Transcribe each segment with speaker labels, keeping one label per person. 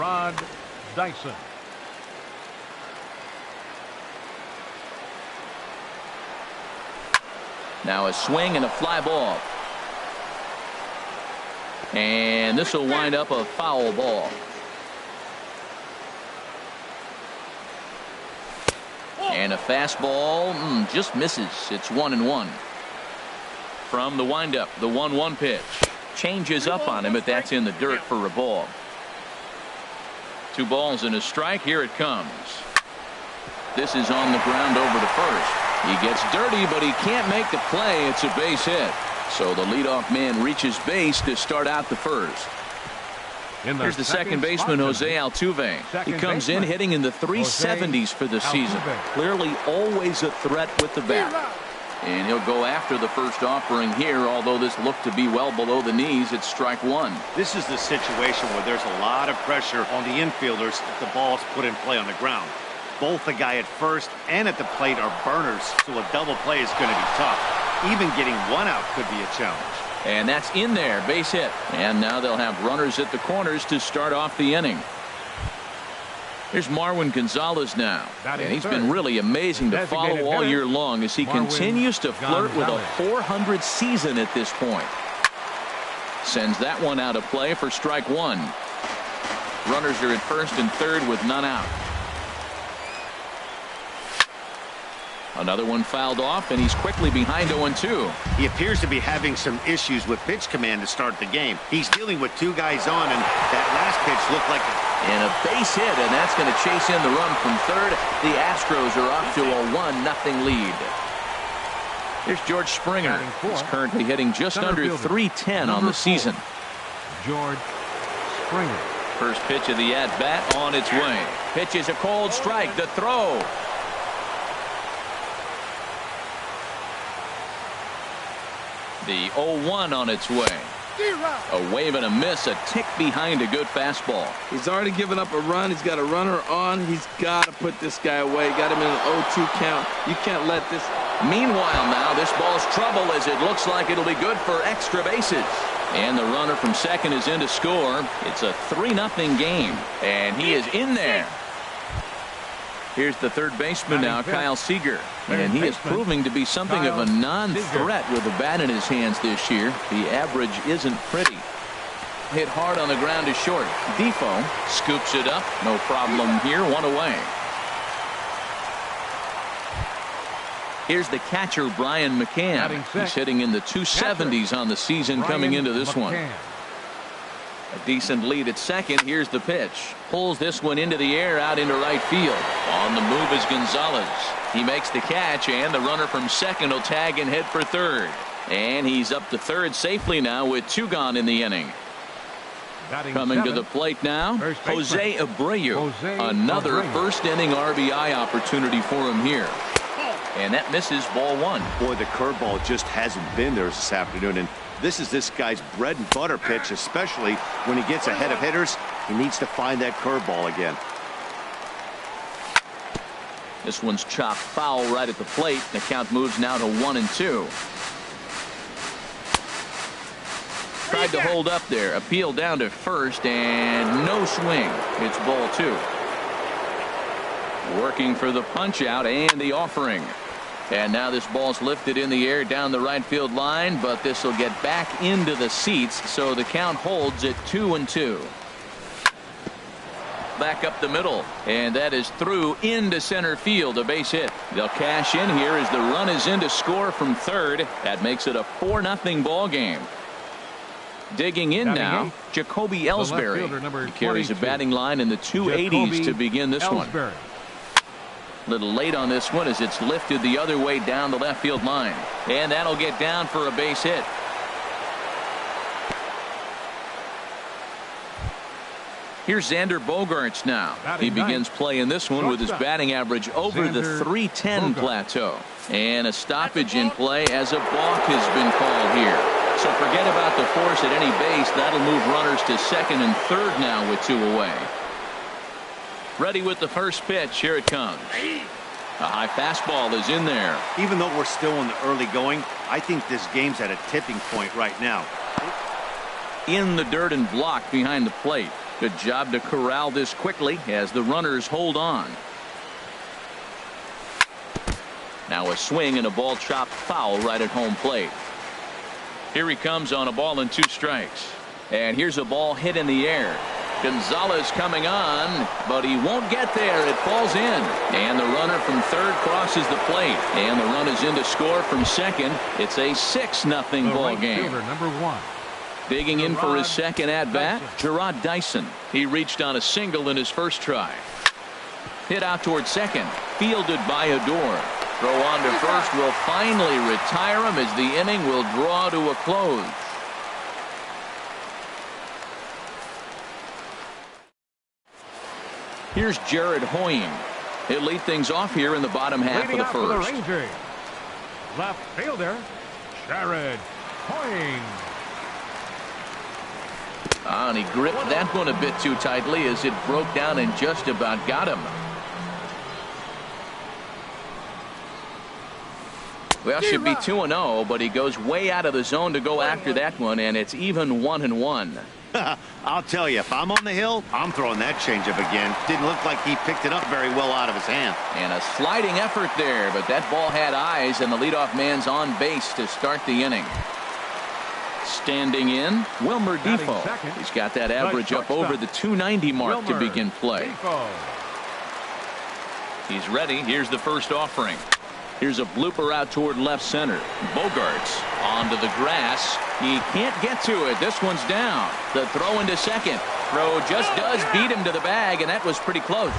Speaker 1: Rod Dyson.
Speaker 2: Now a swing and a fly ball. And this will wind up a foul ball. And a fastball just misses. It's 1-1. From the windup, the 1-1 pitch. Changes up on him, but that's in the dirt for a ball. 2 balls and a strike. Here it comes. This is on the ground over to first. He gets dirty, but he can't make the play. It's a base hit. So the leadoff man reaches base to start out the first. Here's the second baseman, Jose Altuve. He comes in hitting in the 370s for the season. Clearly always a threat with the bat. And he'll go after the first offering here, although this looked to be well below the knees. It's strike 1.
Speaker 3: This is the situation where there's a lot of pressure on the infielders if the ball's put in play on the ground. Both the guy at first and at the plate are burners, so a double play is going to be tough. Even getting 1 out could be a challenge.
Speaker 2: And that's in there, base hit. And now they'll have runners at the corners to start off the inning. Here's Marwin Gonzalez now. And he's been really amazing to follow all year long as he continues to flirt with a .400 season at this point. Sends that one out of play for strike 1. Runners are at first and third with none out. Another one fouled off, and he's quickly behind 0-2.
Speaker 3: He appears to be having some issues with pitch command to start the game. He's dealing with 2 guys on, and that last pitch looked like
Speaker 2: and a base hit, and that's going to chase in the run from third. The Astros are off to a 1-0 lead. Here's George Springer. He's currently hitting just under .310 on the season.
Speaker 1: George Springer.
Speaker 2: First pitch of the at-bat on its way. Pitch is a cold strike. The throw. The 0-1 on its way. A wave and a miss, a tick behind a good fastball.
Speaker 4: He's already given up a run. He's got a runner on. He's got to put this guy away. Got him in an 0-2 count. You can't let this.
Speaker 2: Meanwhile, now this ball's trouble as it looks like it'll be good for extra bases. And the runner from second is in to score. It's a 3-0 game, and he is in there. Here's the third baseman now, Kyle Seager. And he is proving to be something of a non-threat with the bat in his hands this year. The average isn't pretty. Hit hard on the ground to short. Defoe scoops it up. No problem here. 1 away. Here's the catcher, Brian McCann. He's hitting in the 270s on the season coming into this one. A decent lead at second. Here's the pitch. Pulls this one into the air out into right field. On the move is Gonzalez. He makes the catch, and the runner from second will tag and head for third. And he's up to third safely now with 2 gone in the inning. Coming to the plate now, Jose Abreu. Another first inning RBI opportunity for him here. And that misses, ball 1.
Speaker 3: Boy, the curveball just hasn't been there this afternoon, and this is this guy's bread and butter pitch, especially when he gets ahead of hitters. He needs to find that curveball again.
Speaker 2: This one's chopped foul right at the plate. The count moves now to 1-2. Tried to hold up there. Appeal down to first, and no swing. It's ball 2. Working for the punch out and the offering. And now this ball's lifted in the air down the right field line, but this will get back into the seats, so the count holds at 2-2. Back up the middle, and that is through into center field, a base hit. They'll cash in here as the run is in to score from third. That makes it a 4-0 ball game. Digging in now, Jacoby Ellsbury. He carries a batting line in the 280s to begin this one. Little late on this one as it's lifted the other way down the left field line. And that'll get down for a base hit. Here's Xander Bogaerts now. He begins playing this one with his batting average over the .310 plateau. And a stoppage in play as a balk has been called here. So forget about the force at any base. That'll move runners to second and third now with 2 away. Ready with the first pitch. Here it comes. A high fastball is in there.
Speaker 3: Even though we're still in the early going, I think this game's at a tipping point right now.
Speaker 2: In the dirt and blocked behind the plate. Good job to corral this quickly as the runners hold on. Now a swing and a ball chopped foul right at home plate. Here he comes on a ball and 2 strikes. And here's a ball hit in the air. Gonzalez coming on, but he won't get there. It falls in. And the runner from third crosses the plate. And the run is in to score from second. It's a 6-0 ball game.
Speaker 1: Number 1.
Speaker 2: Digging in for his second at-bat, Gerard Dyson. He reached on a single in his first try. Hit out toward second. Fielded by Odor. Throw on to first will finally retire him as the inning will draw to a close. Here's Jared Hoying. He'll lead things off here in the bottom half of the first.
Speaker 1: For the Rangers, left fielder, Jared Hoying.
Speaker 2: And he gripped that one a bit too tightly as it broke down and just about got him. Well, should be 2-0, but he goes way out of the zone to go after that one, and it's even 1-1.
Speaker 3: I'll tell you, if I'm on the hill, I'm throwing that changeup again. Didn't look like he picked it up very well out of his hand.
Speaker 2: And a sliding effort there, but that ball had eyes, and the leadoff man's on base to start the inning. Standing in, Wilmer Defoe. He's got that average up over the 290 mark to begin play. He's ready. Here's the first offering. Here's a blooper out toward left center. Bogarts onto the grass. He can't get to it. This one's down. The throw into second. Throw just does beat him to the bag, and that was pretty close.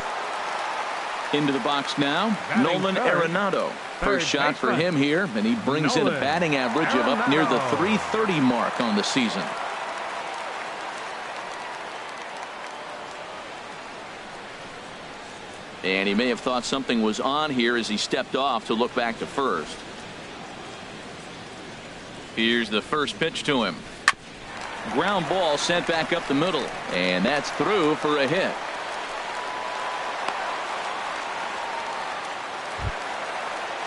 Speaker 2: Into the box now, Nolan Arenado. First shot for him here, and he brings in a batting average of up near the 330 mark on the season. And he may have thought something was on here as he stepped off to look back to first. Here's the first pitch to him. Ground ball sent back up the middle, and that's through for a hit.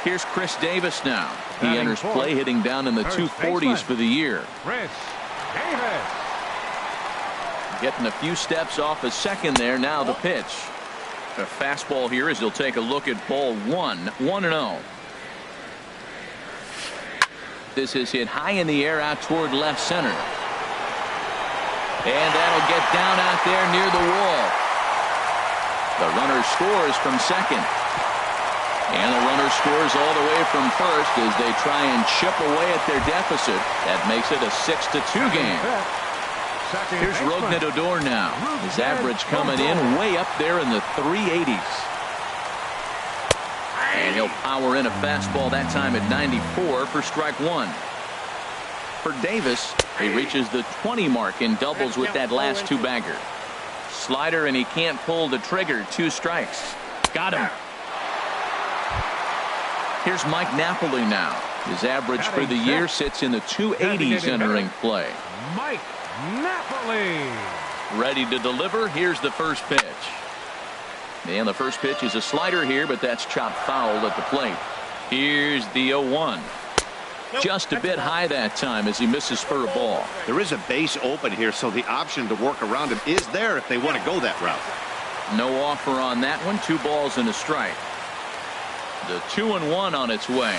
Speaker 2: Here's Chris Davis now. He enters play hitting down in the 240s for the year.
Speaker 1: Chris Davis.
Speaker 2: Getting a few steps off a second there. Now the pitch. A fastball here as he'll take a look at ball 1-0. This is hit high in the air out toward left center. And that'll get down out there near the wall. The runner scores from second. And the runner scores all the way from first as they try and chip away at their deficit. That makes it a 6-2 game. Here's Rougned Odor now. His average coming in way up there in the 380s. And he'll power in a fastball that time at 94 for strike one. For Davis, he reaches the 20 mark in doubles with that last two-bagger. Slider, and he can't pull the trigger. 2 strikes. Got him. Here's Mike Napoli now. His average for the year sits in the 280s entering play.
Speaker 1: Mike Napoli.
Speaker 2: Ready to deliver. Here's the first pitch. And the first pitch is a slider here, but that's chopped foul at the plate. Here's the 0-1. Just a bit high that time as he misses for a ball.
Speaker 3: There is a base open here, so the option to work around him is there if they want to go that route.
Speaker 2: No offer on that one. 2 balls and a strike. The 2-1 on its way.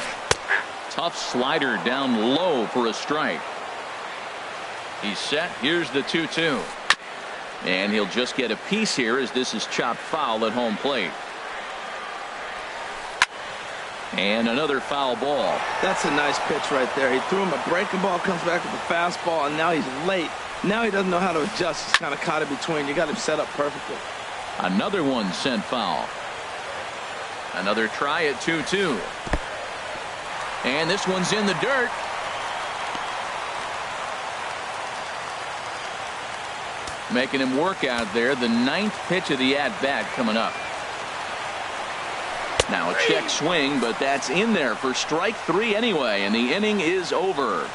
Speaker 2: Tough slider down low for a strike. He's set. Here's the 2-2. And he'll just get a piece here as this is chopped foul at home plate. And another foul ball.
Speaker 4: That's a nice pitch right there. He threw him a breaking ball, comes back with a fastball, and now he's late. Now he doesn't know how to adjust. He's kind of caught in between. You got him set up perfectly.
Speaker 2: Another one sent foul. Another try at 2-2. And this one's in the dirt. Making him work out there. The 9th pitch of the at-bat coming up. Now a check swing, but that's in there for strike 3 anyway, and the inning is over.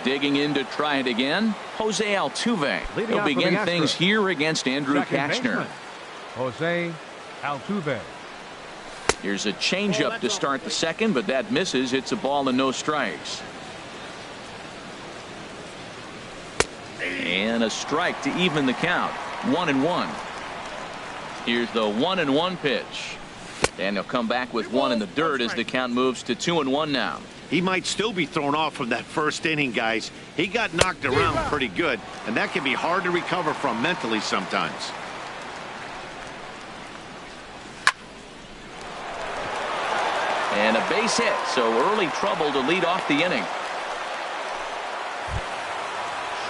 Speaker 2: Digging in to try it again, Jose Altuve. He'll begin things here against Andrew Kachner.
Speaker 1: Jose Altuve.
Speaker 2: Here's a changeup to start the second, but that misses. It's a ball and no strikes. And a strike to even the count. 1-1. Here's the 1-1 pitch. And he'll come back with one in the dirt as the count moves to 2-1 now.
Speaker 3: He might still be thrown off from that first inning, guys. He got knocked around pretty good, and that can be hard to recover from mentally sometimes.
Speaker 2: And a base hit, so early trouble to lead off the inning.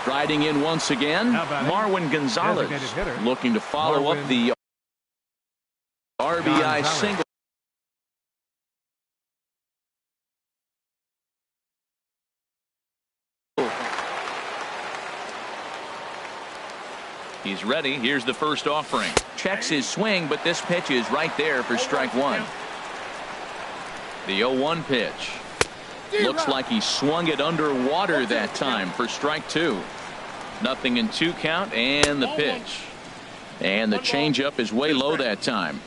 Speaker 2: Striding in once again, Marwin Gonzalez, looking to follow up the RBI single. He's ready. Here's the first offering. Checks his swing, but this pitch is right there for strike one. The 0-1 pitch. Looks like he swung it underwater that time for strike two. 0-2 count, and the pitch. And the changeup is way low that time.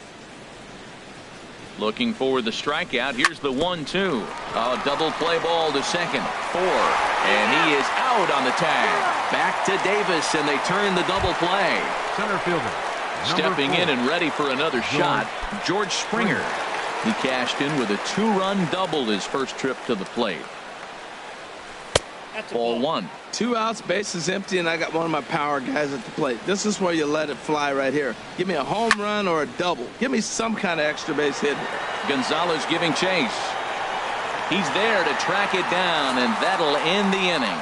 Speaker 2: Looking for the strikeout. Here's the 1-2. A double play ball to second. 4. And he is out on the tag. Back to Davis, and they turn the double play.
Speaker 1: Center fielder.
Speaker 2: Stepping in and ready for another shot, George Springer. He cashed in with a 2-run double his first trip to the plate. Ball one.
Speaker 4: 2 outs, bases empty, and I got one of my power guys at the plate. This is where you let it fly right here. Give me a home run or a double. Give me some kind of extra base hit.
Speaker 2: Gonzalez giving chase. He's there to track it down, and that'll end the inning.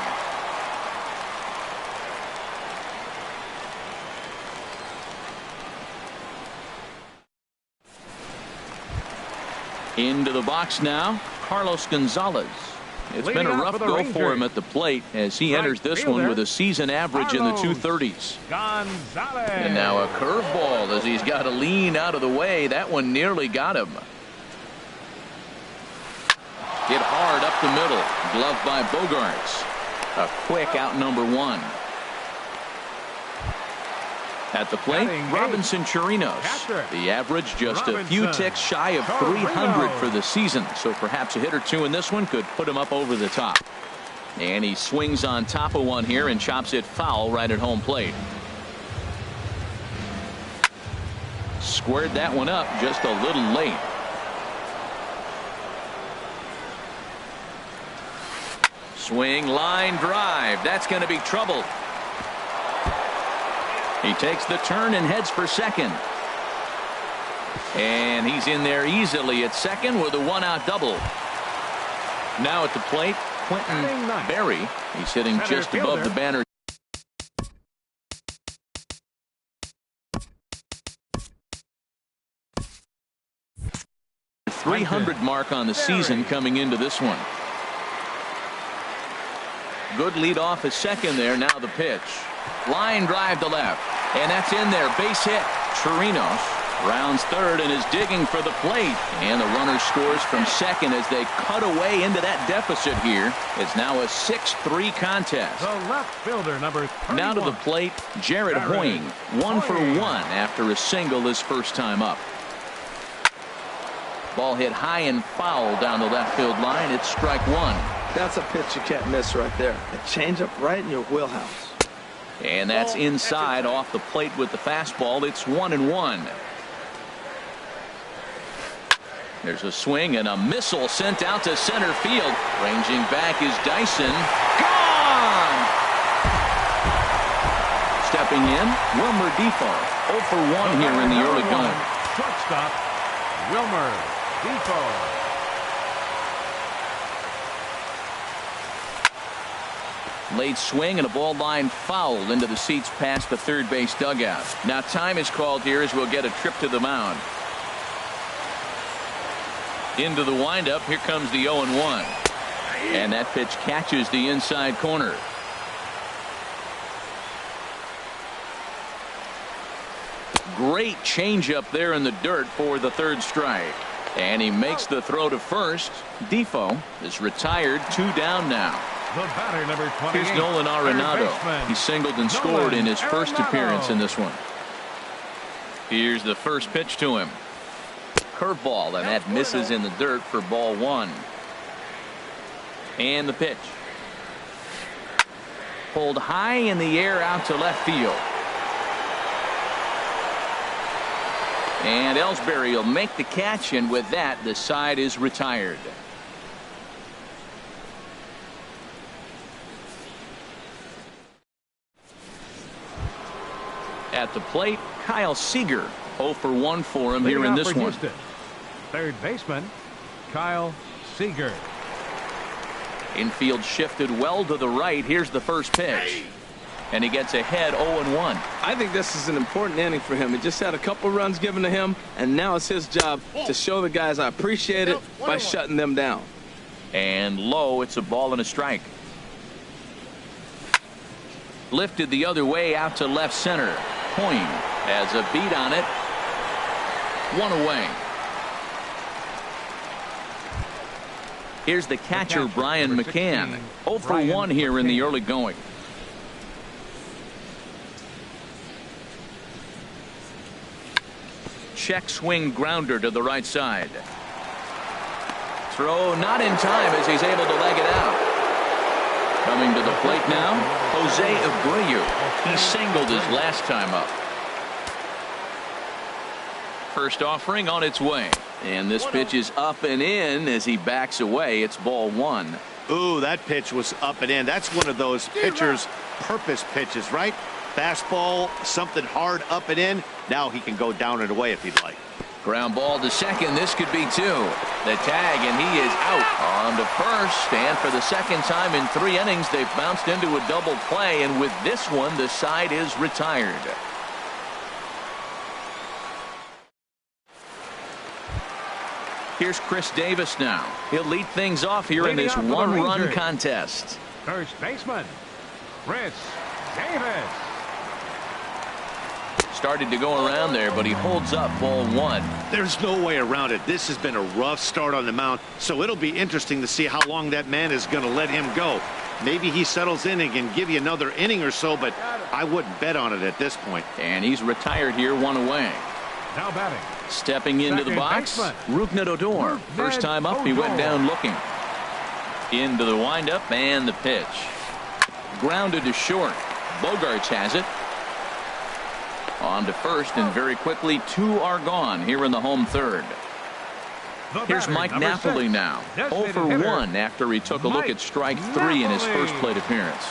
Speaker 2: Into the box now, Carlos Gonzalez. It's been a rough go for him at the plate as he enters this one with a season average in the 230s.
Speaker 1: Gonzalez.
Speaker 2: And now a curveball as he's got to lean out of the way. That one nearly got him. Hit hard up the middle. Gloved by Bogarts. A quick out number one. At the plate, Robinson Chirinos. The average just a few ticks shy of 300 for the season, so perhaps a hit or two in this one could put him up over the top. And he swings on top of one here and chops it foul right at home plate. Squared that one up just a little late. Swing, line drive. That's going to be trouble. He takes the turn and heads for second. And he's in there easily at second with a 1-out double. Now at the plate, Quentin Berry. He's hitting just above the banner. .300 mark on the season coming into this one. Good lead off at second there. Now the pitch. Line drive to left. And that's in there. Base hit. Chirinos rounds third and is digging for the plate. And the runner scores from second as they cut away into that deficit here. It's now a 6-3 contest.
Speaker 1: The left fielder, number 31.
Speaker 2: Now to the plate, Jared Hoying. 1 for 1 after a single his first time up. Ball hit high and foul down the left field line. It's strike one.
Speaker 4: That's a pitch you can't miss right there. A changeup right in your wheelhouse.
Speaker 2: And that's inside off the plate with the fastball. It's 1-1. There's a swing and a missile sent out to center field. Ranging back is Dyson. Gone! Stepping in, Wilmer Defoe. 0 for 1 here in the early going.
Speaker 1: Shortstop, Wilmer Defoe.
Speaker 2: Late swing and a ball line foul into the seats past the third base dugout. Now time is called here as we'll get a trip to the mound. Into the windup. Here comes the 0-1. And that pitch catches the inside corner. Great changeup there in the dirt for the third strike. And he makes the throw to first. Defoe is retired. 2 down now.
Speaker 1: The batter, number 28.
Speaker 2: Here's Nolan Arenado. He singled and scored in his first appearance in this one. Here's the first pitch to him. Curveball, and that misses in the dirt for ball one. And the pitch. Pulled high in the air out to left field. And Ellsbury will make the catch, and with that, the side is retired. At the plate, Kyle Seager. 0 for 1 for him here in this one.
Speaker 1: Houston, third baseman, Kyle Seager.
Speaker 2: Infield shifted well to the right. Here's the first pitch. And he gets ahead 0-1.
Speaker 4: I think this is an important inning for him. He just had a couple runs given to him, and now it's his job to show the guys I appreciate it by shutting them down.
Speaker 2: And low, it's a ball and a strike. Lifted the other way out to left center. Point has a beat on it. One away. Here's the catcher, Brian McCann. 0 for 1 here in the early going. Check swing grounder to the right side. Throw not in time as he's able to leg it out. Coming to the plate now, Jose Abreu. He singled his last time up. First offering on its way. And this pitch is up and in as he backs away. It's ball one.
Speaker 3: Ooh, that pitch was up and in. That's one of those pitcher's purpose pitches, right? Fastball, something hard up and in. Now he can go down and away if he'd like.
Speaker 2: Ground ball to second. This could be two. The tag, and he is out. On to first, and for the second time in 3 innings, they've bounced into a double play, and with this one, the side is retired. Here's Chris Davis now. He'll lead things off here in this one-run contest.
Speaker 1: First baseman, Chris Davis.
Speaker 2: Started to go around there, but he holds up ball one.
Speaker 3: There's no way around it. This has been a rough start on the mound, so it'll be interesting to see how long that man is going to let him go. Maybe he settles in and can give you another inning or so, but I wouldn't bet on it at this point.
Speaker 2: And he's retired here, one away.
Speaker 1: Now batting.
Speaker 2: Stepping into the box, Rougned Odor. First time up, he went down looking. Into the windup and the pitch. Grounded to short. Bogaerts has it. On to first, and very quickly 2 are gone here in the home third. Here's Mike Napoli now. 0 for 1 after he took a look at strike 3 in his first plate appearance.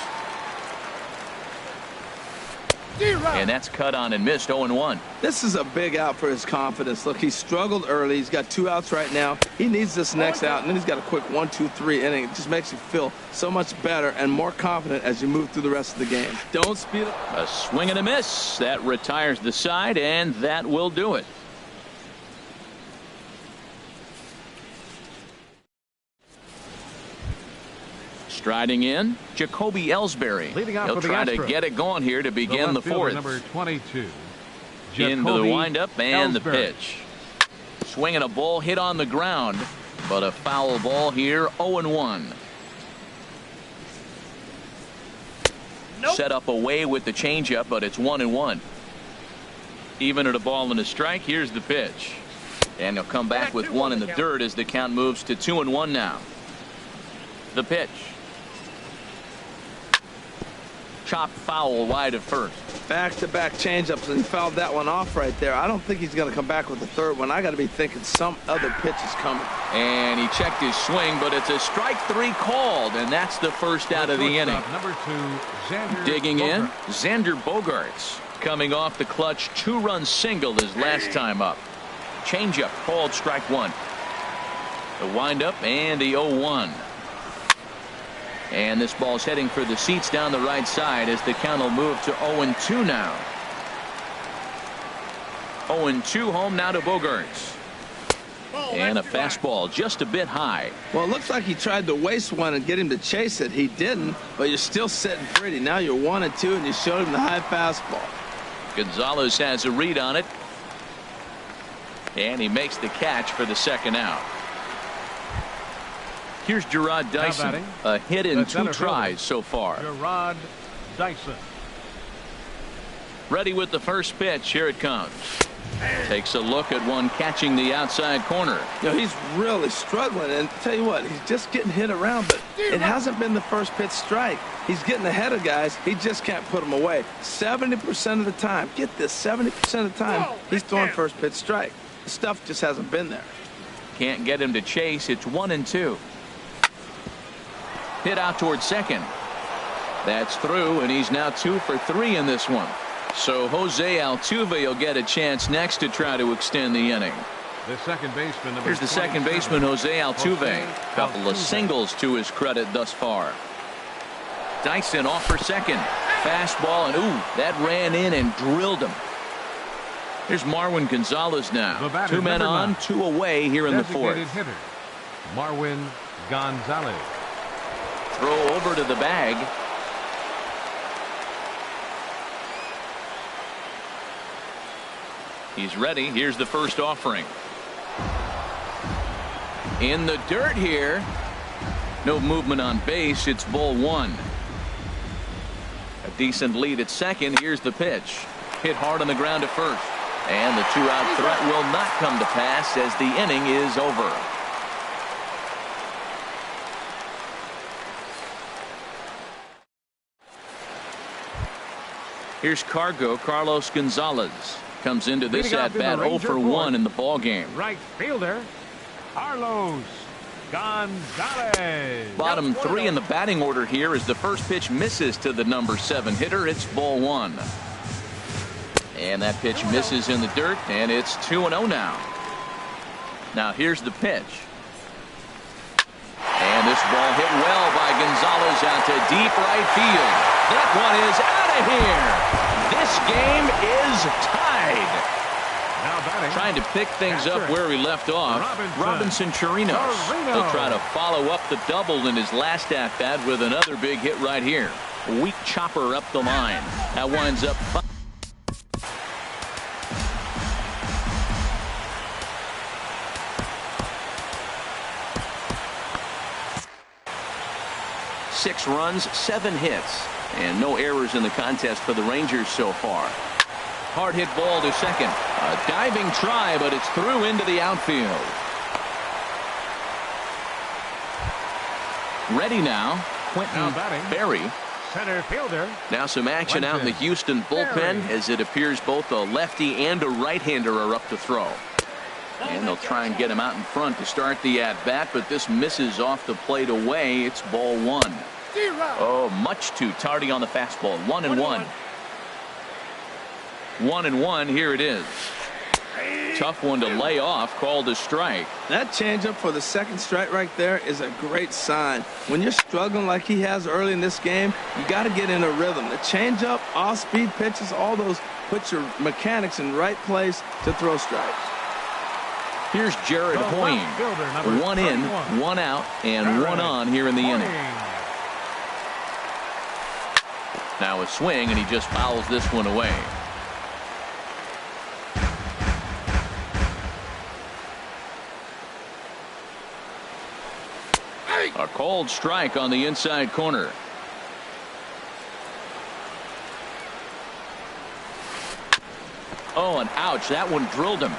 Speaker 2: And that's cut on and missed. 0-1.
Speaker 4: This is a big out for his confidence. Look, he struggled early. He's got 2 outs right now. He needs this next out, and then he's got a quick 1, 2, 3 inning. It just makes you feel so much better and more confident as you move through the rest of the game. Don't speed up.
Speaker 2: A swing and a miss. That retires the side, and that will do it. Striding in, Jacoby Ellsbury. He'll try to get it going here to begin the fourth.
Speaker 1: Number 22.
Speaker 2: Into the windup and the pitch. Swinging a ball hit on the ground, but a foul ball here. 0-1. Set up away with the changeup, but it's 1-1. Even at a ball and a strike. Here's the pitch, and he'll come back with 1 in the dirt as the count moves to 2-1 now. The pitch. Chopped foul wide of first.
Speaker 4: Back-to-back changeups, and he fouled that one off right there. I don't think he's going to come back with the third one. I got to be thinking some other pitch is coming.
Speaker 2: And he checked his swing, but it's a strike 3 called, and that's the first out of the inning.
Speaker 1: Number 2, Xander
Speaker 2: Digging
Speaker 1: Bogaerts.
Speaker 2: in, Xander Bogaerts coming off the clutch 2-run single his last time up. Changeup called strike 1. The windup and the 0-1. And this ball's heading for the seats down the right side as the count will move to 0-2 now. 0-2 home now to Bogaerts. And a fastball just a bit high.
Speaker 4: Well, it looks like he tried to waste one and get him to chase it. He didn't, but you're still sitting pretty. Now you're 1-2, and you showed him the high fastball.
Speaker 2: Gonzalez has a read on it. And he makes the catch for the second out. Here's Gerard Dyson, a hit in 2 tries so far.
Speaker 1: Gerard Dyson.
Speaker 2: Ready with the first pitch. Here it comes. Takes a look at one catching the outside corner.
Speaker 4: You know, he's really struggling, and tell you what, he's just getting hit around, but it hasn't been the first pitch strike. He's getting ahead of guys. He just can't put them away. 70% of the time, get this, 70% of the time, he's throwing first pitch strike. The stuff just hasn't been there.
Speaker 2: Can't get him to chase. It's 1-2. Hit out towards second. That's through, and he's now 2 for 3 in this one. So Jose Altuve will get a chance next to try to extend the inning.
Speaker 1: The second baseman.
Speaker 2: Here's the second baseman, Jose Altuve. Couple of singles to his credit thus far. Dyson off for second. Fastball, and ooh, that ran in and drilled him. Here's Marwin Gonzalez now. 2 men on, 2 away here in the fourth.
Speaker 1: Hitter, Marwin Gonzalez.
Speaker 2: Throw over to the bag. He's ready. Here's the first offering. In the dirt here. No movement on base. It's ball 1. A decent lead at second. Here's the pitch. Hit hard on the ground at first. And the 2-out threat will not come to pass as the inning is over. Here's Carlos Gonzalez. Comes into this at-bat 0 for 1 in the ball game.
Speaker 1: Right fielder, Carlos Gonzalez.
Speaker 2: Bottom 3 in the batting order here as the first pitch misses to the number 7 hitter. It's ball 1. And that pitch misses in the dirt, and it's 2-0 now. Now here's the pitch. And this ball hit well by Gonzalez out to deep right field. That one is out of here. This game is tied.
Speaker 1: Now batting.
Speaker 2: Trying to pick things up where he left off. Robinson Chirinos. He'll try to follow up the double in his last at-bat with another big hit right here. A weak chopper up the line. That winds up 6 runs, 7 hits, and no errors in the contest for the Rangers so far. Hard hit ball to second. A diving try, but it's through into the outfield. Ready now, Quentin Berry.
Speaker 1: Center fielder.
Speaker 2: Now some action out in the Houston bullpen as it appears both a lefty and a right-hander are up to throw. And they'll try and get him out in front to start the at-bat, but this misses off the plate away. It's ball 1. Oh, much too tardy on the fastball. 1-1. 1-1. Here it is. Tough one to lay off, called a strike.
Speaker 4: That changeup for the second strike right there is a great sign. When you're struggling like he has early in this game, you got to get in a rhythm. The changeup, off-speed pitches, all those put your mechanics in right place to throw strikes.
Speaker 2: Here's Jared Hoying. 1 in, 1 out, and 1 on here in the inning. Now a swing, and he just fouls this one away. A called strike on the inside corner. Oh, and ouch, that one drilled him.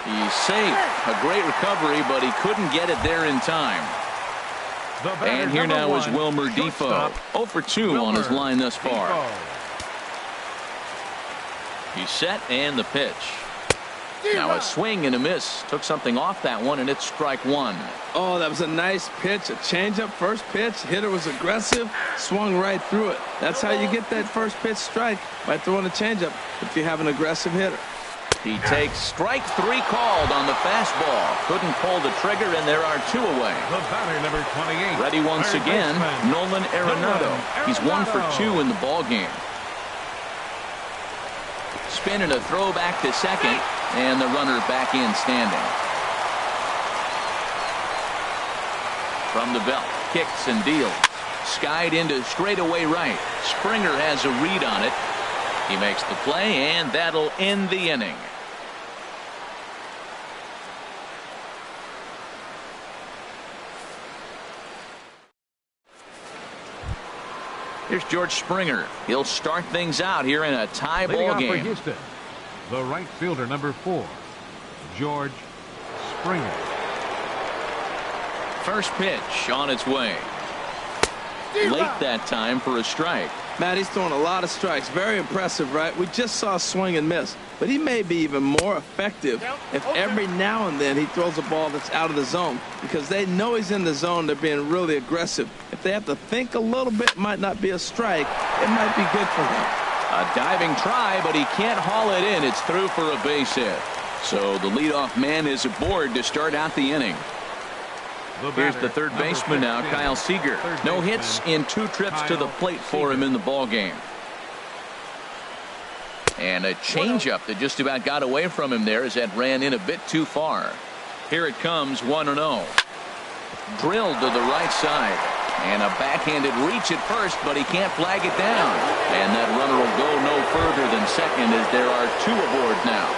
Speaker 2: He's safe. A great recovery, but he couldn't get it there in time. And here now is Wilmer Difo. 0 for 2 on his line thus far. He's set, and the pitch. Now a swing and a miss. Took something off that one, and it's strike 1.
Speaker 4: Oh, that was a nice pitch. A changeup, first pitch. Hitter was aggressive, swung right through it. That's how you get that first pitch strike, by throwing a changeup if you have an aggressive hitter.
Speaker 2: He takes strike 3 called on the fastball. Couldn't pull the trigger, and there are 2 away.
Speaker 1: The batter, number 28.
Speaker 2: Ready once again, Nolan Arenado. He's 1 for 2 in the ball game. Spin and a throw back to second, and the runner back in standing. From the belt, kicks and deals. Skied into straightaway right. Springer has a read on it. He makes the play, and that'll end the inning. Here's George Springer. He'll start things out here in a tie ball game.
Speaker 1: The right fielder, number 4, George Springer.
Speaker 2: First pitch on its way. Late that time for a strike.
Speaker 4: Matt, he's throwing a lot of strikes. Very impressive, right? We just saw a swing and miss. But he may be even more effective if every now and then he throws a ball that's out of the zone, because they know he's in the zone. They're being really aggressive. If they have to think a little bit, it might not be a strike. It might be good for him.
Speaker 2: A diving try, but he can't haul it in. It's through for a base hit. So the leadoff man is aboard to start out the inning. Here's the third baseman now, Kyle Seager. No hits in 2 trips to the plate for him in the ball game. And a changeup that just about got away from him there as that ran in a bit too far. Here it comes, 1-0. Drilled to the right side. And a backhanded reach at first, but he can't flag it down. And that runner will go no further than second as there are 2 aboard now.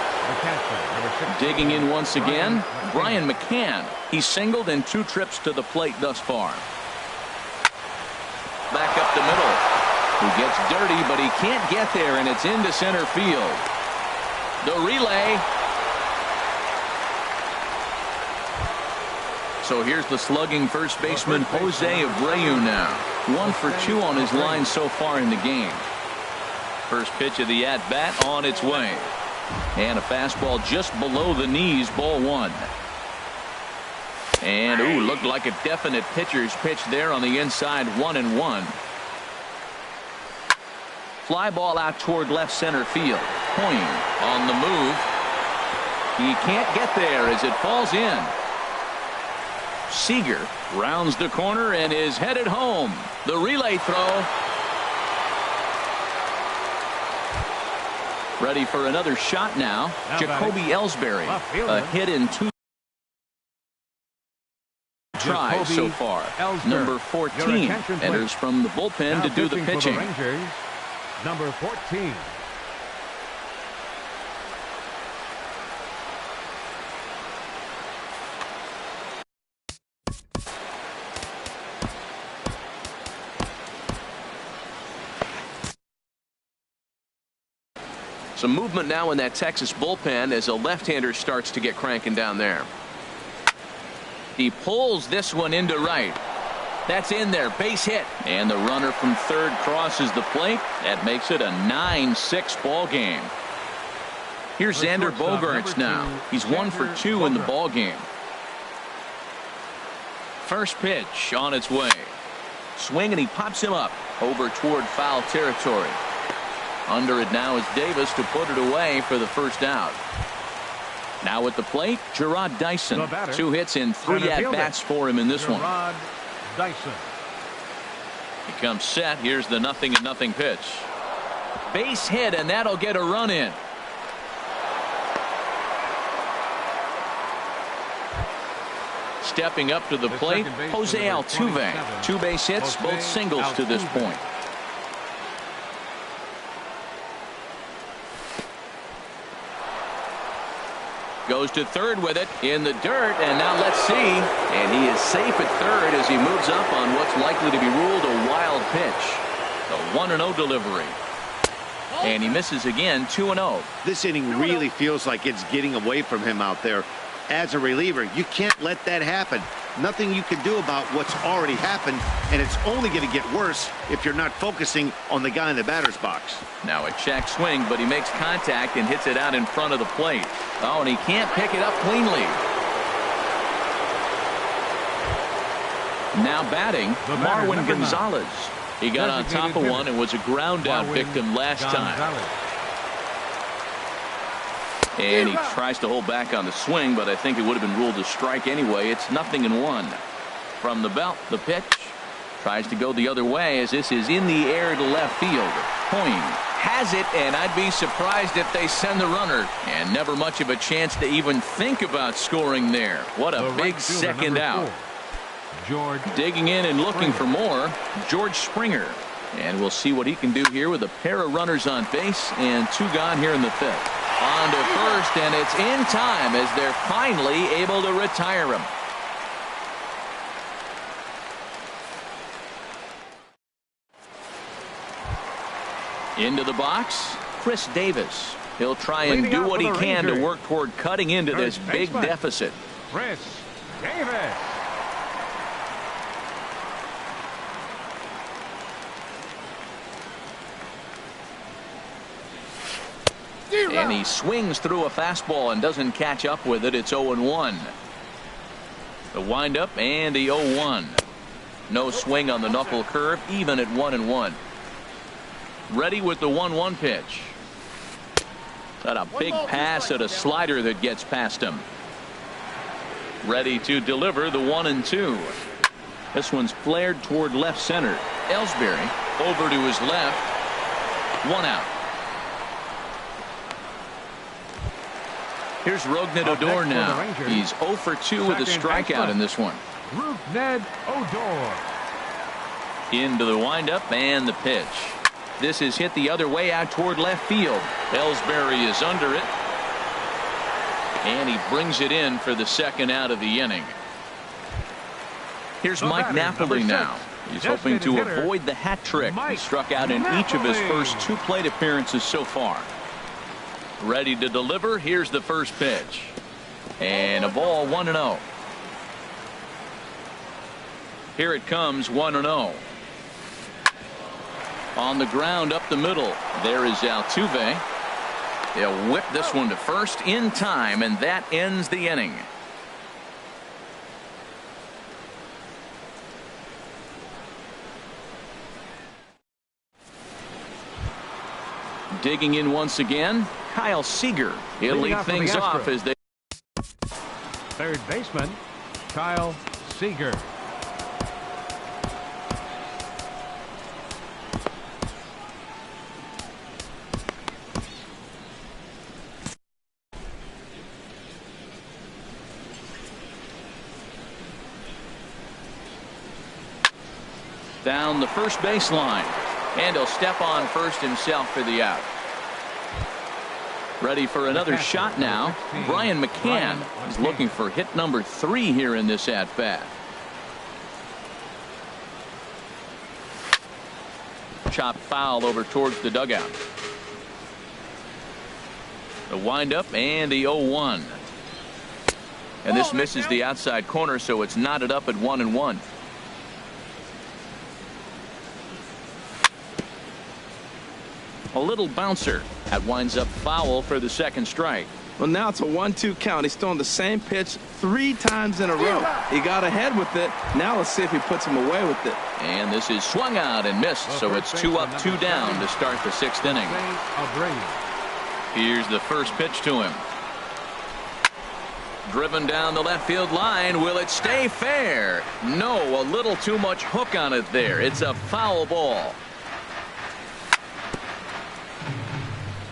Speaker 2: Digging in once again, Brian McCann. He's singled in 2 trips to the plate thus far. Back up the middle. He gets dirty, but he can't get there, and it's into center field. The relay. So here's the slugging first baseman, Jose Abreu now. 1 for 2 on his line so far in the game. First pitch of the at-bat on its way. And a fastball just below the knees, ball 1. And, ooh, looked like a definite pitcher's pitch there on the inside, 1-1. Fly ball out toward left center field. Point on the move. He can't get there as it falls in. Seager rounds the corner and is headed home. The relay throw. Ready for another shot now. Jacoby Ellsbury. A hit in 2 tries so far. Number 14 enters from the bullpen to do the pitching.
Speaker 1: Number 14.
Speaker 2: Some movement now in that Texas bullpen as a left-hander starts to get cranking down there. He pulls this one into right. That's in there, base hit. And the runner from third crosses the plate. That makes it a 9-6 ball game. Here's Xander Bogaerts now. He's 1 for 2 in the ball game. First pitch on its way. Swing, and he pops him up over toward foul territory. Under it now is Davis to put it away for the first out. Now at the plate, Gerard Dyson. 2 hits in 3 at-bats for him in this one.
Speaker 1: Dyson.
Speaker 2: He comes set. Here's the 0-0 pitch. Base hit, and that'll get a run in. Stepping up to the plate, Jose Altuve. 2 base hits, both singles to this point. Goes to third with it in the dirt, and now let's see. And he is safe at third as he moves up on what's likely to be ruled a wild pitch. The 1-0 delivery. And he misses again, 2-0.
Speaker 3: This inning really feels like it's getting away from him out there. As a reliever, you can't let that happen. Nothing you can do about what's already happened, and it's only going to get worse if you're not focusing on the guy in the batter's box.
Speaker 2: Now a check swing, but he makes contact and hits it out in front of the plate. Oh, and he can't pick it up cleanly. Now batting, Marwin Gonzalez. He got on top of one and was a ground out victim last time. And he tries to hold back on the swing, but I think it would have been ruled a strike anyway. It's 0-1. From the belt, the pitch. Tries to go the other way as this is in the air to left field. Point has it, and I'd be surprised if they send the runner. And never much of a chance to even think about scoring there. What a big second out.
Speaker 1: George
Speaker 2: digging in and looking for more, George Springer. And we'll see what he can do here with a pair of runners on base and 2 gone here in the 5th. On to first, and it's in time as they're finally able to retire him. Into the box, Chris Davis. He'll try and
Speaker 1: Leading
Speaker 2: do
Speaker 1: out
Speaker 2: what
Speaker 1: for
Speaker 2: he
Speaker 1: the
Speaker 2: can to
Speaker 1: Rangers.
Speaker 2: work toward cutting into
Speaker 1: Third
Speaker 2: this big
Speaker 1: baseman.
Speaker 2: deficit.
Speaker 1: Chris Davis.
Speaker 2: And he swings through a fastball and doesn't catch up with it. It's 0-1. The windup and the 0-1. No swing on the knuckle curve, even at 1-1. Ready with the 1-1 pitch. Got a big pass at a slider that gets past him. Ready to deliver the 1-2. This one's flared toward left center. Ellsbury over to his left. 1 out. Here's Rougned Odor now. He's 0 for 2 with a strikeout in this one.
Speaker 1: Rougned Odor.
Speaker 2: Into the windup and the pitch. This is hit the other way out toward left field. Ellsbury is under it. And he brings it in for the second out of the inning. Here's Mike Napoli now. He's hoping to avoid the hat trick. He struck out in each of his first 2 plate appearances so far. Ready to deliver. Here's the first pitch. And a ball 1-0. Here it comes 1-0. On the ground up the middle. There is Altuve. They'll whip this one to first in time, and that ends the inning. Digging in once again, Kyle Seager. He'll lead things off as they.
Speaker 1: Third baseman, Kyle Seager.
Speaker 2: Down the first baseline. And he'll step on first himself for the out. Ready for another shot now. Brian McCann is looking for hit number 3 here in this at-bat. Chop foul over towards the dugout. The windup and the 0-1. And this misses the outside corner, so it's knotted up at 1-1. A little bouncer. That winds up foul for the second strike.
Speaker 4: Well, now it's a 1-2 count. He's throwing the same pitch 3 times in a row. He got ahead with it. Now let's see if he puts him away with it.
Speaker 2: And this is swung out and missed, so it's 2 up, 2 down to start the 6th inning. Here's the first pitch to him. Driven down the left field line. Will it stay fair? No, a little too much hook on it there. It's a foul ball.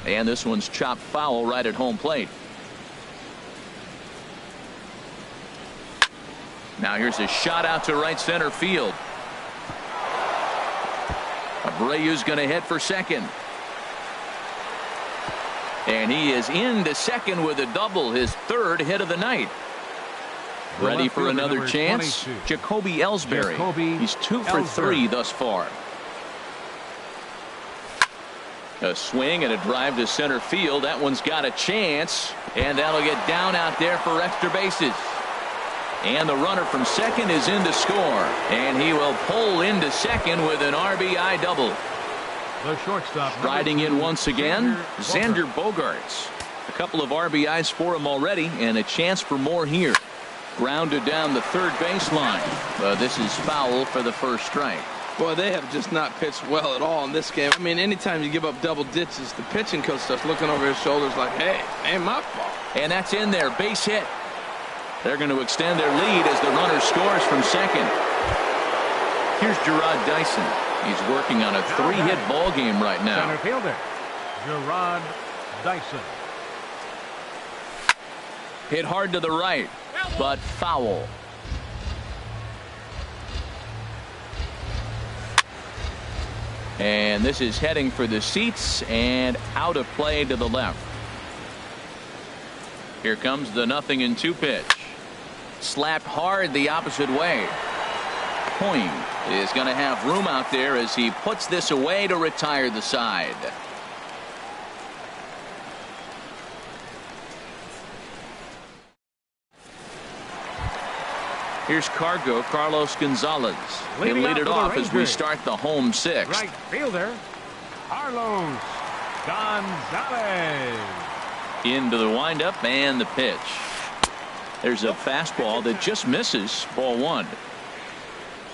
Speaker 2: And this one's chopped foul right at home plate. Now here's a shot out to right center field. Abreu's going to hit for second. And he is into second with a double, his 3rd hit of the night. Ready for another chance. Jacoby Ellsbury. He's 2 for 3 thus far. A swing and a drive to center field. That one's got a chance, and that'll get down out there for extra bases. And the runner from second is in to score, and he will pull into second with an RBI double.
Speaker 1: The shortstop
Speaker 2: riding in once again, Xander Bogaerts. A couple of RBIs for him already, and a chance for more here. Grounded down the third baseline. This is foul for the first strike.
Speaker 4: Boy, they have just not pitched well at all in this game. I mean, anytime you give up double digits, the pitching coach starts looking over his shoulders like, hey, ain't my fault.
Speaker 2: And that's in there, base hit. They're going to extend their lead as the runner scores from second. Here's Gerard Dyson. He's working on a 3-hit ball game right now.
Speaker 1: Center fielder, Gerard Dyson.
Speaker 2: Hit hard to the right, but foul. And this is heading for the seats and out of play to the left. Here comes the 0-2 pitch. Slapped hard the opposite way. Point is going to have room out there as he puts this away to retire the side. Here's Carlos Gonzalez. He'll
Speaker 1: Leading
Speaker 2: lead it
Speaker 1: off
Speaker 2: off
Speaker 1: for the
Speaker 2: as we
Speaker 1: Rangers.
Speaker 2: start the home sixth.
Speaker 1: Right fielder, Carlos Gonzalez.
Speaker 2: Into the windup and the pitch. There's a fastball that just misses. Ball one.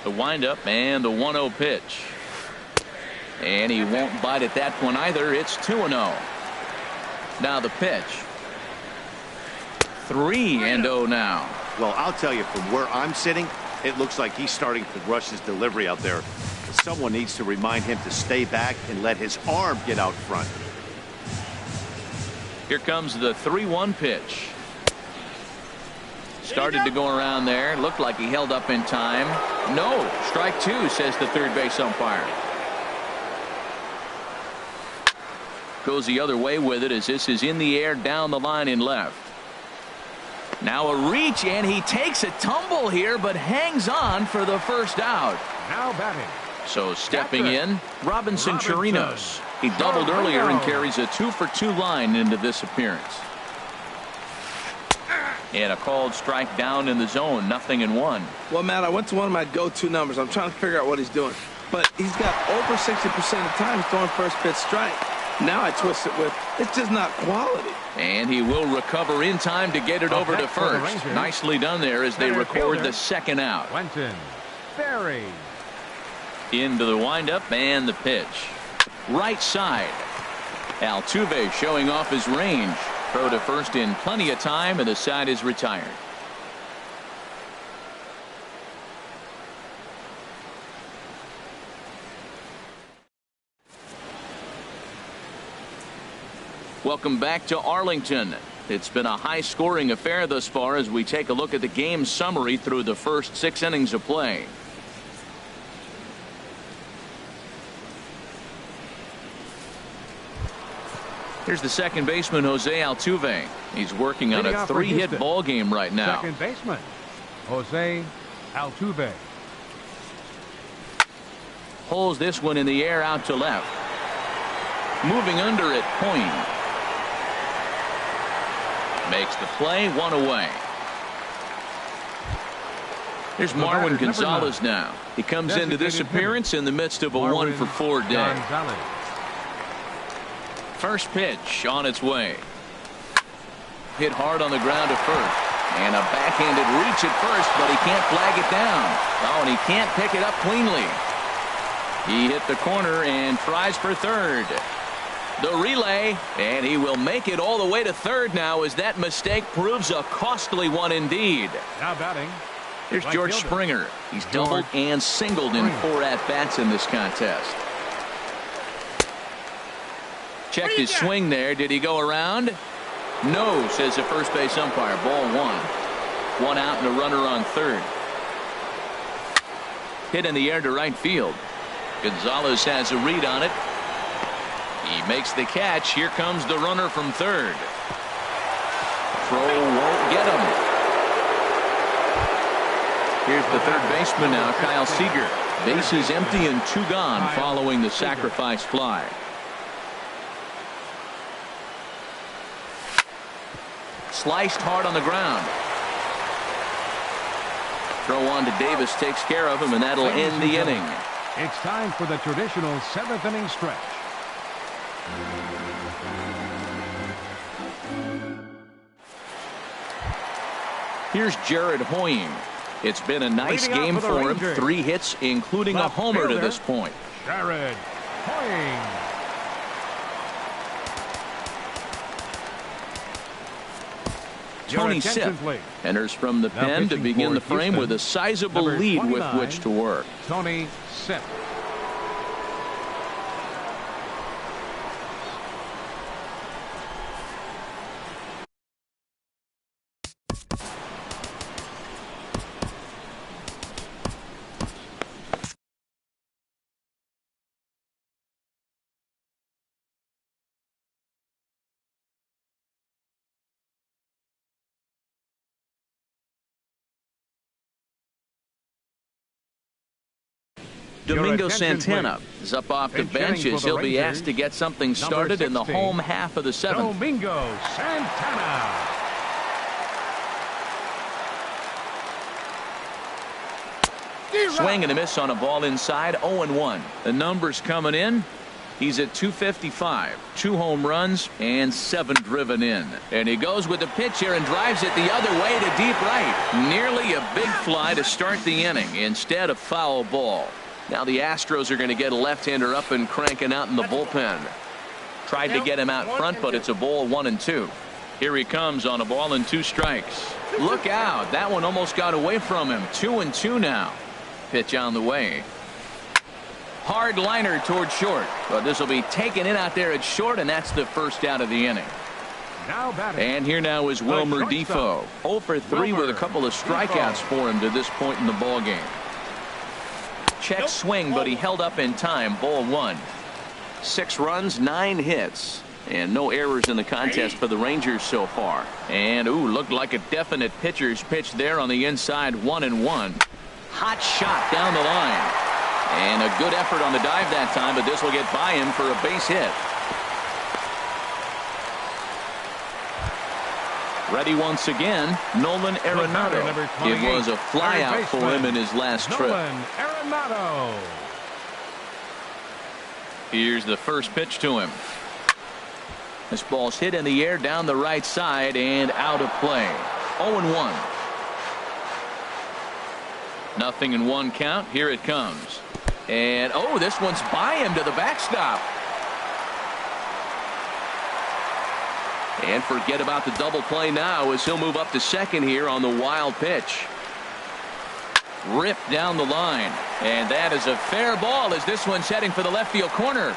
Speaker 2: The windup and the 1-0 pitch. And he won't bite at that one either. It's 2-0. Now the pitch. 3-0 now.
Speaker 3: Well, I'll tell you, from where I'm sitting, it looks like he's starting to rush his delivery out there. Someone needs to remind him to stay back and let his arm get out front.
Speaker 2: Here comes the 3-1 pitch. Started to go around there. Looked like he held up in time. No. Strike two, says the third base umpire. Goes the other way with it as this is in the air down the line in left. Now a reach, and he takes a tumble here, but hangs on for the first out.
Speaker 1: Now batting.
Speaker 2: So stepping in, Robinson Chirinos. He doubled earlier and carries a 2-for-2 line into this appearance. And a called strike down in the zone, 0-1.
Speaker 4: Well, Matt, I went to one of my go-to numbers. I'm trying to figure out what he's doing. But he's got over 60% of the time he's throwing first pitch strike. Now I twist it with, it's just not quality.
Speaker 2: And he will recover in time to get it over to first. Nicely done there as they record the second out.
Speaker 1: Quentin Berry.
Speaker 2: Into the windup and the pitch. Right side. Altuve showing off his range. Throw to first in plenty of time, and the side is retired. Welcome back to Arlington. It's been a high-scoring affair thus far as we take a look at the game summary through the first 6 innings of play. Here's the second baseman, Jose Altuve. He's working on a 3-hit ball game right now.
Speaker 1: Second baseman, Jose Altuve.
Speaker 2: Pulls this one in the air out to left. Moving under it, Point. Makes the play, 1 away. Here's Marwin Gonzalez now. He comes into this appearance in the midst of a 1-for-4 day.
Speaker 1: Gonzalez.
Speaker 2: First pitch on its way. Hit hard on the ground to first. And a backhanded reach at first, but he can't flag it down. Oh, and he can't pick it up cleanly. He hit the corner and tries for third. The relay, and he will make it all the way to third now as that mistake proves a costly one indeed.
Speaker 1: Now batting.
Speaker 2: Here's
Speaker 1: Right
Speaker 2: George
Speaker 1: fielder.
Speaker 2: Springer. He's doubled and singled in 4 at-bats in this contest. Checked his swing there. Did he go around? No, says the first base umpire. Ball 1. 1 out and a runner on third. Hit in the air to right field. Gonzalez has a read on it. He makes the catch. Here comes the runner from third. Throw won't get him. Here's the third baseman now, Kyle Seager. Bases empty and 2 gone following the sacrifice fly. Sliced hard on the ground. Throw on to Davis takes care of him, and that'll end the inning.
Speaker 1: It's time for the traditional 7th inning stretch.
Speaker 2: Here's Jared Hoying. It's been a nice
Speaker 1: Leading
Speaker 2: game
Speaker 1: off for
Speaker 2: for
Speaker 1: the
Speaker 2: him.
Speaker 1: Rangers.
Speaker 2: 3 hits, including a
Speaker 1: Left
Speaker 2: homer to
Speaker 1: fielder.
Speaker 2: this point.
Speaker 1: Jared Hoying.
Speaker 2: Tony Sipp enters from the pen to begin the frame with a sizable lead with which to work.
Speaker 1: Tony Sipp.
Speaker 2: Domingo
Speaker 1: attention,
Speaker 2: Santana
Speaker 1: please.
Speaker 2: is up off the
Speaker 1: Pinch
Speaker 2: bench
Speaker 1: hitting
Speaker 2: as
Speaker 1: for the
Speaker 2: he'll be
Speaker 1: Rangers,
Speaker 2: asked to get something started in the
Speaker 1: 16,
Speaker 2: home half of the 7th.
Speaker 1: Domingo Santana.
Speaker 2: Swing and a miss on a ball inside, 0-1. The numbers coming in. He's at 255, 2 home runs, and 7 driven in. And he goes with the pitch here and drives it the other way to deep right. Nearly a big fly to start the inning instead of foul ball. Now the Astros are going to get a left-hander up and cranking out in the bullpen. Tried to get him out front, but it's a ball, 1-2. Here he comes on a ball and 2 strikes. Look out. That one almost got away from him. 2-2 now. Pitch on the way. Hard liner towards short, but this will be taken in out there at short, and that's the first out of the inning.
Speaker 1: Now batting.
Speaker 2: And here now is Wilmer Defoe. 0 for 3 with a couple of strikeouts for him to this point in the ball game. Check swing, but he held up in time. Ball 1. 6 runs, 9 hits, and no errors in the contest for the Rangers so far. And looked like a definite pitcher's pitch there on the inside. 1-1. Hot shot down the line. And a good effort on the dive that time, but this will get by him for a base hit. Ready once again, Nolan Arenado. It was a flyout for him in his last trip.
Speaker 1: Nolan Arenado.
Speaker 2: Here's the first pitch to him. This ball's hit in the air down the right side and out of play. 0-1. Nothing in 1 count. Here it comes. And this one's by him to the backstop. And forget about the double play now as he'll move up to second here on the wild pitch. Ripped down the line. And that is a fair ball as this one's heading for the left field corner.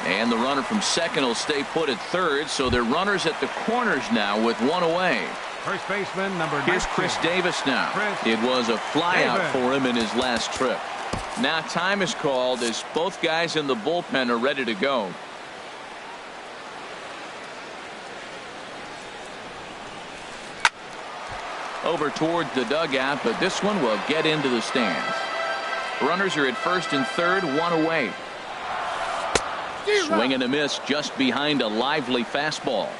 Speaker 2: And the runner from second will stay put at third, so they're runners at the corners now with 1 away.
Speaker 1: First baseman number 19.
Speaker 2: Here's Chris Davis now. It was a flyout for him in his last trip. Now time is called as both guys in the bullpen are ready to go. Over toward the dugout, but this one will get into the stands. Runners are at first and third, 1 away. Swing and a miss just behind a lively fastball.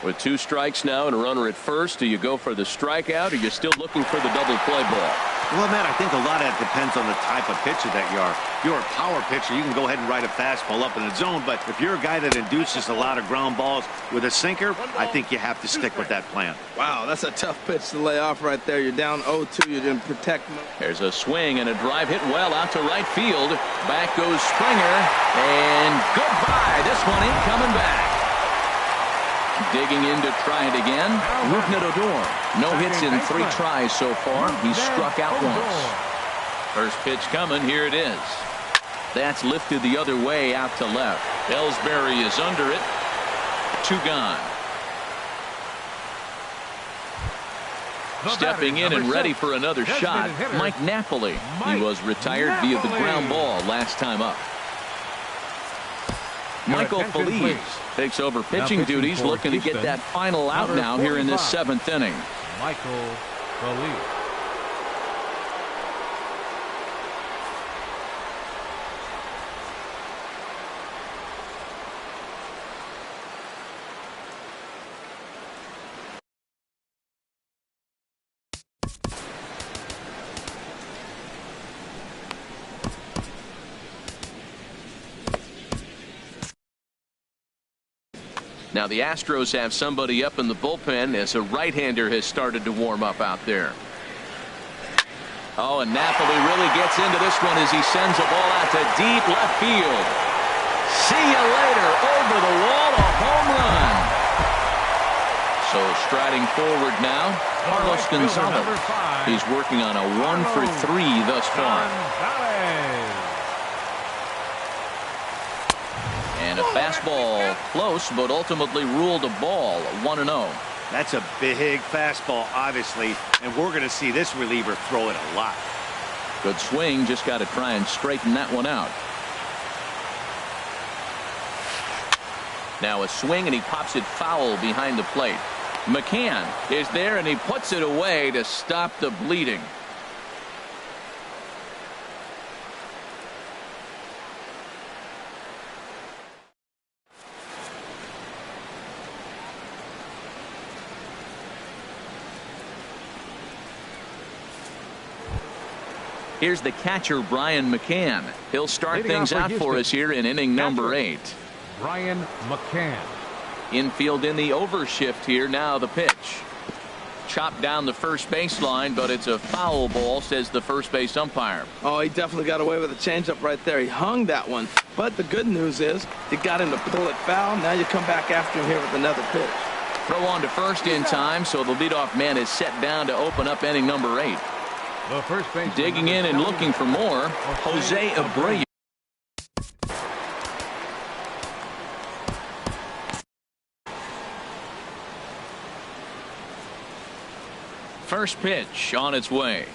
Speaker 2: With 2 strikes now and a runner at first, do you go for the strikeout or are you still looking for the double play ball?
Speaker 3: Well, Matt, I think a lot of that depends on the type of pitcher that you are. If you're a power pitcher, you can go ahead and ride a fastball up in the zone, but if you're a guy that induces a lot of ground balls with a sinker, I think you have to stick with that plan.
Speaker 4: Wow, that's a tough pitch to lay off right there. You're down 0-2. You didn't protect him.
Speaker 2: There's a swing and a drive hit well out to right field. Back goes Springer, and goodbye. This one ain't coming back. Digging in to try it again. Rougned Odor. No hits in 3 tries so far. He's struck out once. First pitch coming. Here it is. That's lifted the other way out to left. Ellsbury is under it. 2 gone. Stepping in and ready for another shot, Mike Napoli. He was retired via the ground ball last time up. Michael Feliz takes over pitching duties, looking to get that final out now here in this 7th inning.
Speaker 1: Michael Feliz.
Speaker 2: Now the Astros have somebody up in the bullpen as a right-hander has started to warm up out there. And Napoli really gets into this one as he sends a ball out to deep left field. See you later. Over the wall, a home run. So striding forward now, Carlos Gonzalez. He's working on a 1 for 3 thus far. And a fastball close, but ultimately ruled a ball. 1-0.
Speaker 3: That's a big fastball, obviously, and we're going to see this reliever throw it a lot.
Speaker 2: Good swing, just got to try and straighten that one out. Now a swing, and he pops it foul behind the plate. McCann is there, and he puts it away to stop the bleeding. Here's the catcher, Brian McCann. He'll start
Speaker 1: Leading
Speaker 2: things
Speaker 1: off
Speaker 2: out
Speaker 1: for
Speaker 2: for
Speaker 1: Houston,
Speaker 2: us here in inning number 8.
Speaker 1: Brian McCann.
Speaker 2: Infield in the overshift here. Now the pitch. Chopped down the first baseline, but it's a foul ball, says the first base umpire.
Speaker 4: Oh, he definitely got away with a changeup right there. He hung that one. But the good news is he got him to pull it foul. Now you come back after him here with another pitch.
Speaker 2: Throw on to first in time, so the leadoff man is set down to open up inning number 8.
Speaker 1: The first baseman,
Speaker 2: Digging in and looking for more, Jose Abreu. First pitch on its way.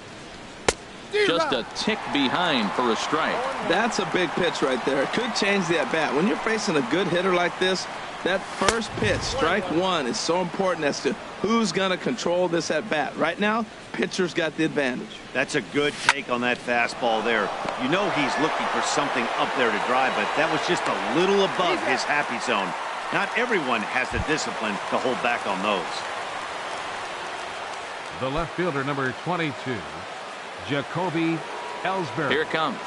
Speaker 2: Just a tick behind for a strike.
Speaker 4: That's a big pitch right there. It could change the at-bat. When you're facing a good hitter like this, that first pitch, strike one, is so important as to who's going to control this at-bat. Right now, pitcher's got the advantage.
Speaker 3: That's a good take on that fastball there. You know he's looking for something up there to drive, but that was just a little above his happy zone. Not everyone has the discipline to hold back on those.
Speaker 1: the left fielder, number 22, Jacoby Ellsbury.
Speaker 2: Here it comes.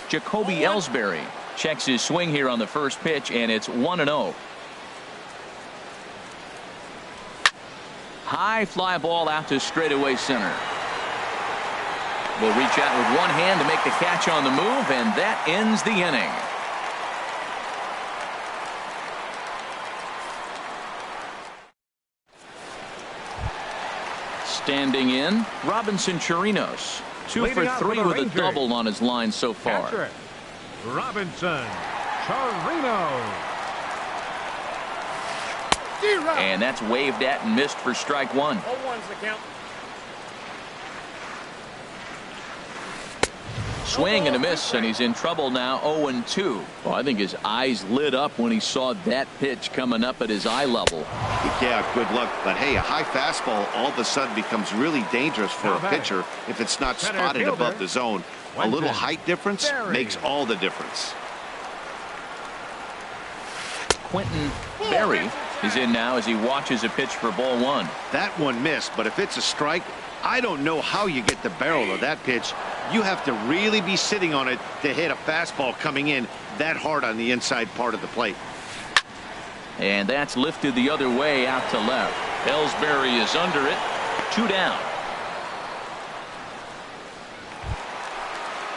Speaker 2: Jacoby Ellsbury checks his swing here on the first pitch, and it's 1-0. High fly ball out to straightaway center. Will reach out with one hand to make the catch on the move, and that ends the inning. Standing in, Robinson Chirinos. 2 for 3 with a double on his line so far.
Speaker 1: Catcher, Robinson Chirinos.
Speaker 2: And that's waved at and missed for strike one.
Speaker 5: 0-1's the count.
Speaker 2: Swing and a miss, and he's in trouble now. 0-2. Well, I think his eyes lit up when he saw that pitch coming up at his eye level.
Speaker 6: Yeah, good luck. But hey, a high fastball all of a sudden becomes really dangerous for a pitcher if it's not spotted above the zone. A little height difference makes all the difference.
Speaker 2: Quentin Berry is in now as he watches a pitch for ball one.
Speaker 3: That one missed, but if it's a strike, I don't know how you get the barrel of that pitch. You have to really be sitting on it to hit a fastball coming in that hard on the inside part of the plate.
Speaker 2: And that's lifted the other way out to left. Ellsbury is under it. 2 down.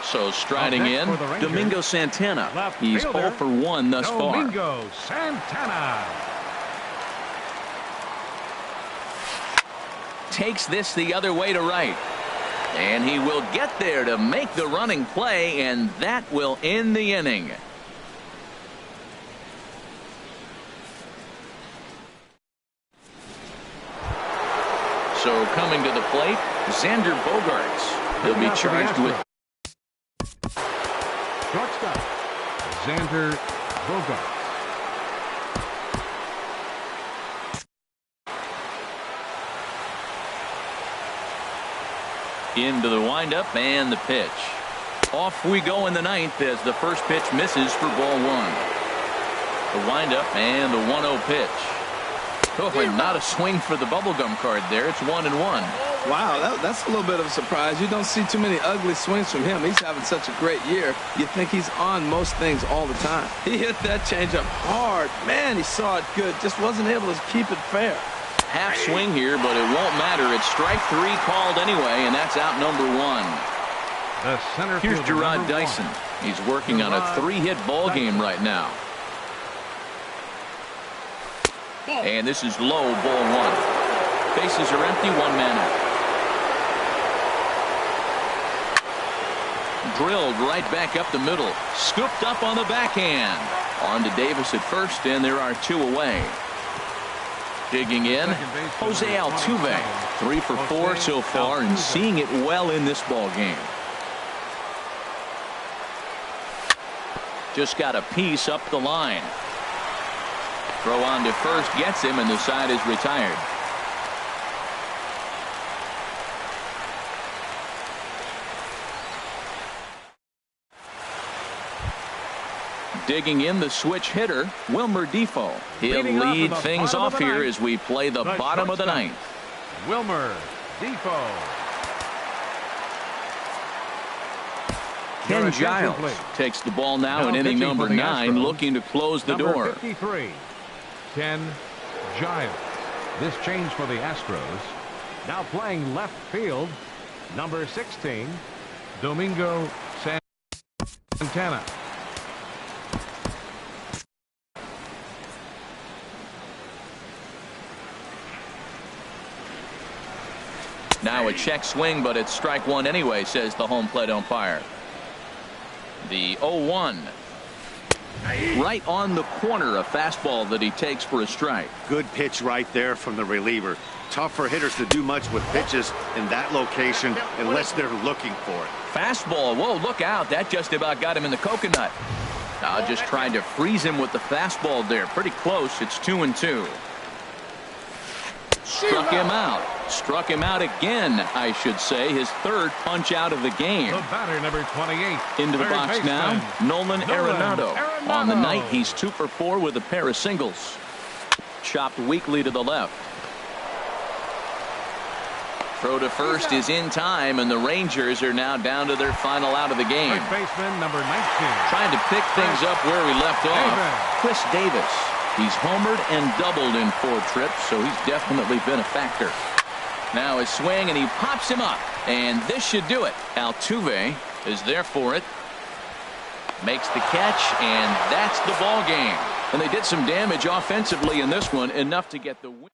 Speaker 2: So striding in, Domingo Santana. He's 0 for 1 thus far.
Speaker 1: Domingo Santana.
Speaker 2: Takes this the other way to right. And he will get there to make the running play, and that will end the inning. So coming to the plate, Xander Bogaerts. He'll be charged with
Speaker 1: Shortstop, Xander Bogaerts.
Speaker 2: into the windup and the pitch. Off we go in the ninth as the first pitch misses for ball one. The windup and the 1-0 pitch. Oh, and not a swing for the bubblegum card there. It's 1-1.
Speaker 4: Wow, that's a little bit of a surprise. You don't see too many ugly swings from him. He's having such a great year. You think he's on most things all the time. He hit that changeup hard. Man, he saw it good. Just wasn't able to keep it fair.
Speaker 2: Half swing here, but it won't matter. It's strike 3 called anyway, and that's out number 1.
Speaker 1: The center
Speaker 2: Here's
Speaker 1: fielder,
Speaker 2: Gerard
Speaker 1: number 1.
Speaker 2: Dyson. He's working on a 3-hit ball game right now. And this is low, ball 1. Bases are empty, 1 man out. Drilled right back up the middle. Scooped up on the backhand. On to Davis at first, and there are 2 away. Digging in, Jose Altuve. 3 for 4 so far, and seeing it well in this ball game. Just got a piece up the line. Throw on to first gets him, and the side is retired. Digging in, the switch hitter, Wilmer Defoe. He'll lead things off here as we play the bottom of the ninth.
Speaker 1: Wilmer Defoe.
Speaker 2: Ken Giles takes the ball now in inning number 9, looking to close the door.
Speaker 1: 53, Ken Giles. This change for the Astros. Now playing left field, number 16, Domingo Santana.
Speaker 2: Now a check swing, but it's strike one anyway, says the home plate umpire. The 0-1. Right on the corner, a fastball that he takes for a strike.
Speaker 3: Good pitch right there from the reliever. Tough for hitters to do much with pitches in that location unless they're looking for it.
Speaker 2: Fastball. Whoa, look out. That just about got him in the coconut. Just trying to freeze him with the fastball there. Pretty close. It's 2-2. Struck him out. Struck him out again, I should say. His third punch out of the game.
Speaker 1: The batter, number 28.
Speaker 2: Into the box now, Nolan Arenado. On the night, he's 2 for 4 with a pair of singles. Chopped weakly to the left. Throw to first is in time, and the Rangers are now down to their final out of the game.
Speaker 1: Third baseman, number 19.
Speaker 2: Trying to pick things up where we left off. Chris Davis. He's homered and doubled in 4 trips, so he's definitely been a factor. Now his swing, and he pops him up, and this should do it. Altuve is there for it. Makes the catch, and that's the ball game. And they did some damage offensively in this one, enough to get the win.